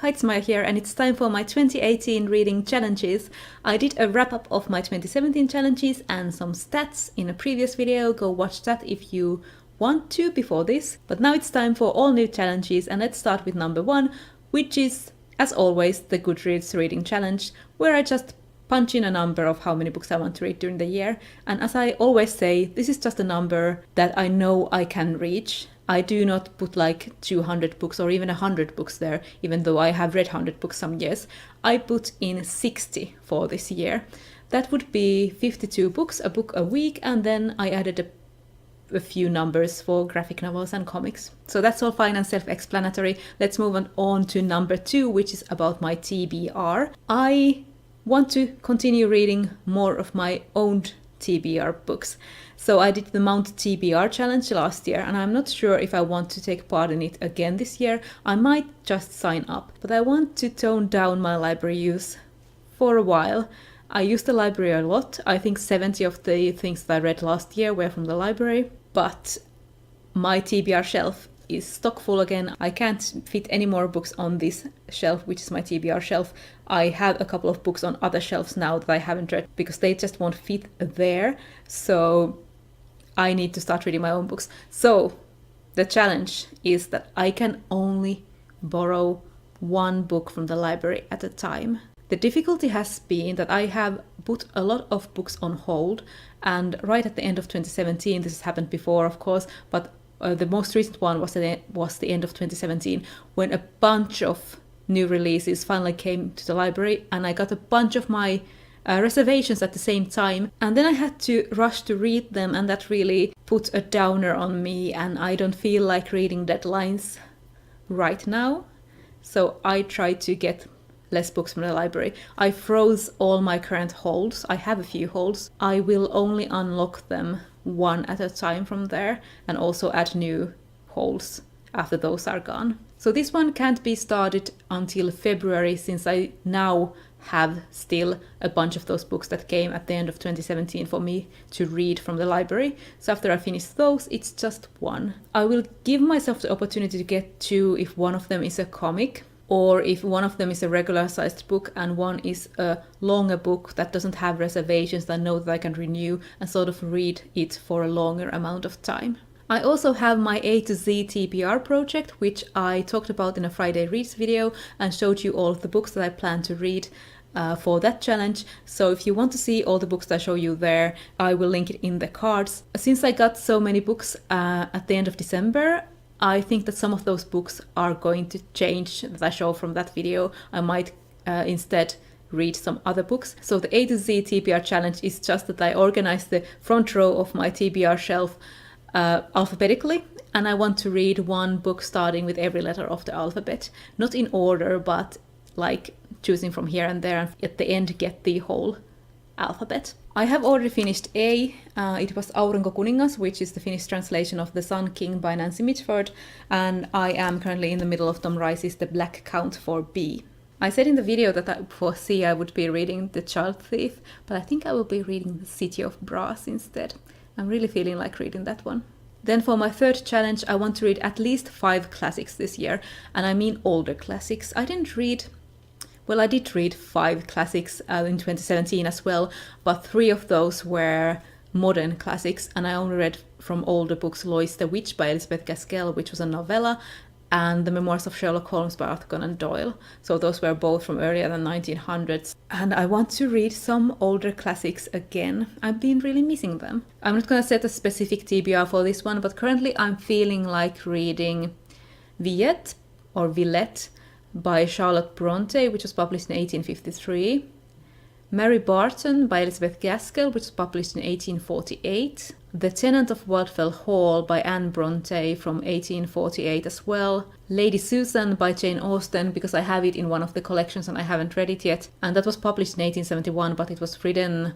Hi, it's Maija here, and it's time for my 2018 reading challenges. I did a wrap-up of my 2017 challenges and some stats in a previous video. Go watch that if you want to before this. But now it's time for all new challenges, and let's start with number 1, which is, as always, the Goodreads reading challenge, where I just punch in a number of how many books I want to read during the year. And as I always say, this is just a number that I know I can reach. I do not put like 200 books or even 100 books there, even though I have read 100 books some years. I put in 60 for this year. That would be 52 books, a book a week, and then I added a few numbers for graphic novels and comics. So that's all fine and self-explanatory. Let's move on to number 2, which is about my TBR. I want to continue reading more of my own TBR books. So I did the Mount TBR challenge last year, and I'm not sure if I want to take part in it again this year. I might just sign up, but I want to tone down my library use for a while. I use the library a lot. I think 70 of the things that I read last year were from the library, but my TBR shelf is stock full again. I can't fit any more books on this shelf, which is my TBR shelf. I have a couple of books on other shelves now that I haven't read because they just won't fit there. So I need to start reading my own books. So the challenge is that I can only borrow one book from the library at a time. The difficulty has been that I have put a lot of books on hold, and right at the end of 2017, this has happened before of course, but the most recent one was the end of 2017, when a bunch of new releases finally came to the library, and I got a bunch of my reservations at the same time, and then I had to rush to read them, and that really put a downer on me, and I don't feel like reading deadlines right now. So I tried to get less books from the library. I froze all my current holds. I have a few holds. I will only unlock them one at a time from there, and also add new holds after those are gone. So this one can't be started until February, since I now have still a bunch of those books that came at the end of 2017 for me to read from the library. So after I finish those, it's just one. I will give myself the opportunity to get 2 if one of them is a comic, or if one of them is a regular sized book and one is a longer book that doesn't have reservations, that I know that I can renew and sort of read it for a longer amount of time. I also have my A to Z TBR project, which I talked about in a Friday Reads video and showed you all of the books that I plan to read for that challenge. So if you want to see all the books that I show you there, I will link it in the cards. Since I got so many books at the end of December, I think that some of those books are going to change that I show from that video. I might instead read some other books. So the A to Z TBR challenge is just that I organize the front row of my TBR shelf alphabetically, and I want to read one book starting with every letter of the alphabet. Not in order, but like choosing from here and there, and at the end get the whole alphabet. I have already finished A. It was Aurinkokuningas, which is the Finnish translation of The Sun King by Nancy Mitford, and I am currently in the middle of Tom Rice's The Black Count for B. I said in the video that for C I would be reading The Child Thief, but I think I will be reading The City of Brass instead. I'm really feeling like reading that one. Then for my third challenge, I want to read at least 5 classics this year, and I mean older classics. I did read 5 classics in 2017 as well, but 3 of those were modern classics, and I only read from older books Lois the Witch by Elizabeth Gaskell, which was a novella, and The Memoirs of Sherlock Holmes by Arthur Conan Doyle. So those were both from earlier than 1900s. And I want to read some older classics again. I've been really missing them. I'm not going to set a specific TBR for this one, but currently I'm feeling like reading Villette by Charlotte Bronte, which was published in 1853. Mary Barton by Elizabeth Gaskell, which was published in 1848. The Tenant of Wildfell Hall by Anne Bronte from 1848 as well. Lady Susan by Jane Austen, because I have it in one of the collections and I haven't read it yet. And that was published in 1871, but it was written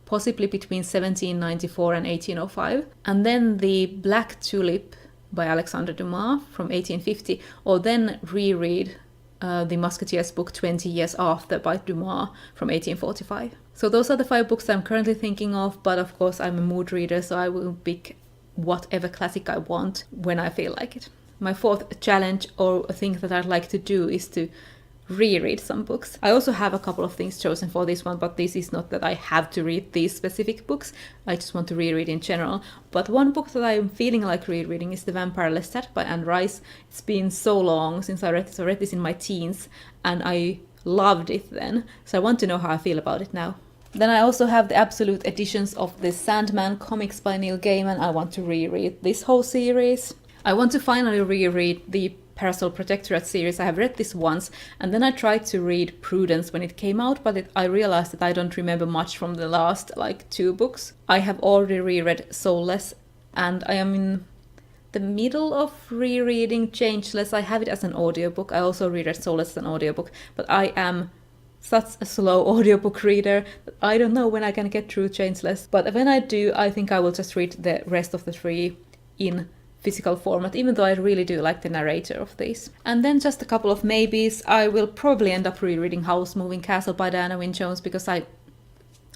possibly between 1794 and 1805. And then The Black Tulip by Alexandre Dumas from 1850, or then reread The Musketeers book 20 Years After by Dumas from 1845. So those are the 5 books I'm currently thinking of, but of course I'm a mood reader, so I will pick whatever classic I want when I feel like it. My fourth challenge or a thing that I'd like to do is to reread some books. I also have a couple of things chosen for this one, but this is not that I have to read these specific books. I just want to reread in general. But one book that I'm feeling like rereading is The Vampire Lestat by Anne Rice. It's been so long since I read this. I read this in my teens and I loved it then. So I want to know how I feel about it now. Then I also have the absolute editions of the Sandman comics by Neil Gaiman. I want to reread this whole series. I want to finally reread the Parasol Protectorate series. I have read this once, and then I tried to read Prudence when it came out, but I realized that I don't remember much from the last, 2 books. I have already reread Soulless, and I am in the middle of rereading Changeless. I have it as an audiobook. I also reread Soulless as an audiobook, but I am such a slow audiobook reader that I don't know when I can get through Changeless. But when I do, I think I will just read the rest of the 3 in physical format, even though I really do like the narrator of these. And then just a couple of maybes. I will probably end up rereading House Moving Castle by Diana Wynne Jones because I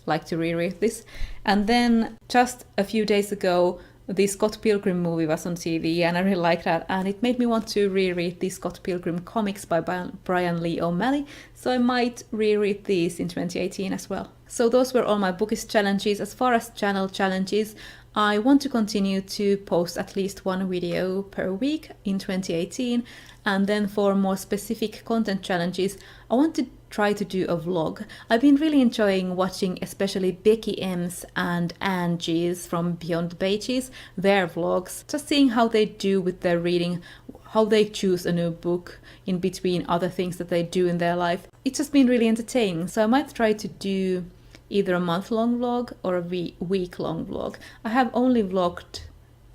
like to reread this. And then just a few days ago, the Scott Pilgrim movie was on TV and I really liked that, and it made me want to reread the Scott Pilgrim comics by Brian Lee O'Malley, so I might reread these in 2018 as well. So those were all my bookish challenges. As far as channel challenges, I want to continue to post at least 1 video per week in 2018, and then for more specific content challenges, I want to try to do a vlog. I've been really enjoying watching especially Becky M's and Angie's from Beyond the Pages, their vlogs, just seeing how they do with their reading, how they choose a new book in between other things that they do in their life. It's just been really entertaining, so I might try to do either a month-long vlog or a week-long vlog. I have only vlogged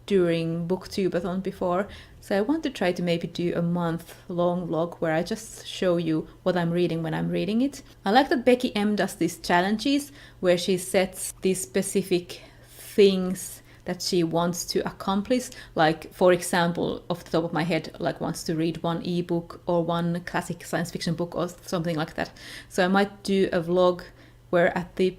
during Booktubeathon before, so I want to try to maybe do a month-long vlog where I just show you what I'm reading when I'm reading it. I like that Becky M does these challenges where she sets these specific things that she wants to accomplish, like for example, off the top of my head, like wants to read 1 ebook or 1 classic science fiction book or something like that. So I might do a vlog where at the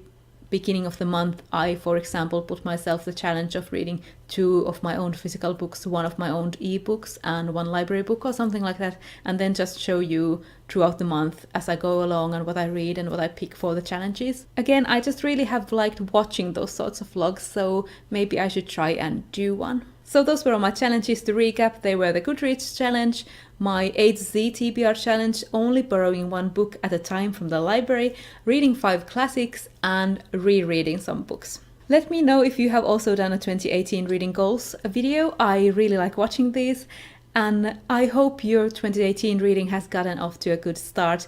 beginning of the month I, for example, put myself the challenge of reading 2 of my own physical books, 1 of my own ebooks and 1 library book or something like that, and then just show you throughout the month as I go along and what I read and what I pick for the challenges. Again, I just really have liked watching those sorts of vlogs, so maybe I should try and do one. So those were all my challenges. To recap, they were the Goodreads challenge, my A to Z TBR challenge, only borrowing 1 book at a time from the library, reading 5 classics, and rereading some books. Let me know if you have also done a 2018 reading goals video. I really like watching these, and I hope your 2018 reading has gotten off to a good start,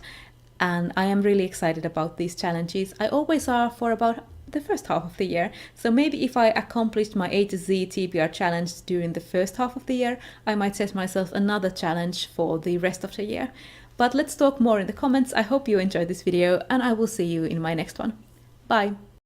and I am really excited about these challenges. I always are for about the first half of the year, so maybe if I accomplished my A to Z TBR challenge during the first half of the year, I might set myself another challenge for the rest of the year. But let's talk more in the comments. I hope you enjoyed this video, and I will see you in my next one. Bye!